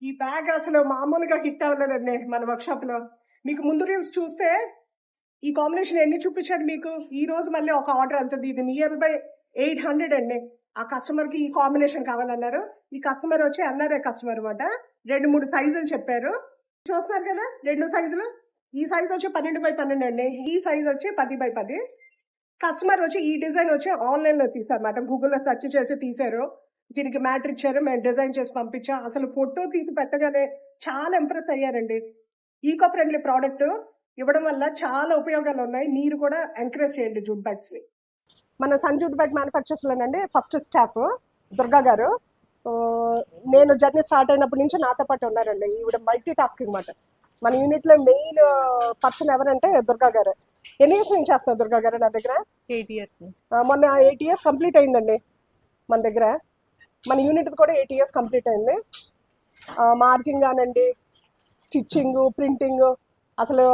ఈ బ్యాగ్ అసలు మామూలుగా హిట్ అవ్వలేదండి మన వర్క్ షాప్ లో. మీకు ముందు రీల్స్ చూస్తే ఈ కాంబినేషన్ ఎన్ని చూపించాడు మీకు. ఈ రోజు మళ్ళీ ఒక ఆర్డర్ అంతది, ఇది నియర్ బై 800 అండి. ఆ కస్టమర్ కి ఈ కాంబినేషన్ కావాలన్నారు. ఈ కస్టమర్ వచ్చి అన్నారే కస్టమర్ అనమాట. 2-3 సైజులు చెప్పారు. చూస్తున్నారు కదా 2 సైజులు. ఈ సైజ్ వచ్చి 12x12 అండి. ఈ సైజ్ వచ్చి 10x10. కస్టమర్ వచ్చి ఈ డిజైన్ వచ్చి ఆన్లైన్ లో తీసారన్నమాట. గూగుల్లో సెర్చ్ చేసి తీసారు. దీనికి మ్యాటర్ ఇచ్చారు, మేము డిజైన్ చేసి పంపించాం. అసలు ఫోటో తీసి పెట్టగానే చాలా ఇంప్రెస్ అయ్యారండి. ఈకో ఫ్రెండ్లీ ప్రోడక్ట్ ఇవ్వడం వల్ల చాలా ఉపయోగాలు ఉన్నాయి. మీరు కూడా ఎంకరేజ్ చేయండి జూట్ బ్యాగ్స్ ని. మన సన్ జూట్ బ్యాగ్ మ్యానుఫ్యాక్చర్స్ లోనండి ఫస్ట్ స్టాఫ్ దుర్గా గారు. నేను జర్నీ స్టార్ట్ అయినప్పటి నుంచి నాతో పాటు ఉన్నారండి. ఈవిడ మల్టీ టాస్కింగ్ మాట. మన యూనిట్ లో మెయిన్ పర్సన్ ఎవరంటే దుర్గా గారు. ఎన్ని ఇయర్స్ నుంచి చేస్తున్నారు దుర్గా గారు నా దగ్గర? 8 years నుంచి. మొన్న 8 years కంప్లీట్ అయిందండి మన దగ్గర. మన యూనిట్ కూడా 8 years కంప్లీట్ అయింది. మార్కింగ్ కానండి, స్టిచ్చింగ్, ప్రింటింగ్, అసలు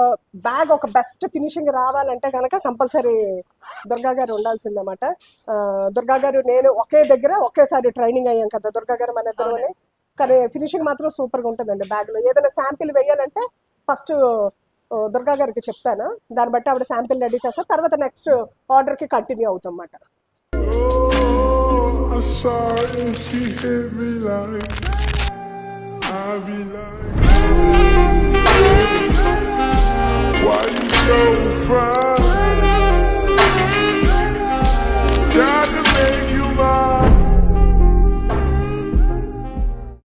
బ్యాగ్ ఒక బెస్ట్ ఫినిషింగ్ రావాలంటే కనుక కంపల్సరీ దుర్గా గారు ఉండాల్సిందన్నమాట. దుర్గా గారు నేను ఒకే దగ్గర ఒకేసారి ట్రైనింగ్ అయ్యాం కదా దుర్గా గారు మన ఇద్దరుని. కానీ ఫినిషింగ్ మాత్రం సూపర్గా ఉంటుందండి. బ్యాగ్లో ఏదైనా శాంపిల్ వేయాలంటే ఫస్ట్ దుర్గా గారికి చెప్తాను. దాన్ని బట్టి ఆవిడ శాంపిల్ రెడీ చేస్తారు. తర్వాత నెక్స్ట్ ఆర్డర్కి కంటిన్యూ అవుతాం అన్నమాట. I saw it, she hit me like I be like, why you so fine?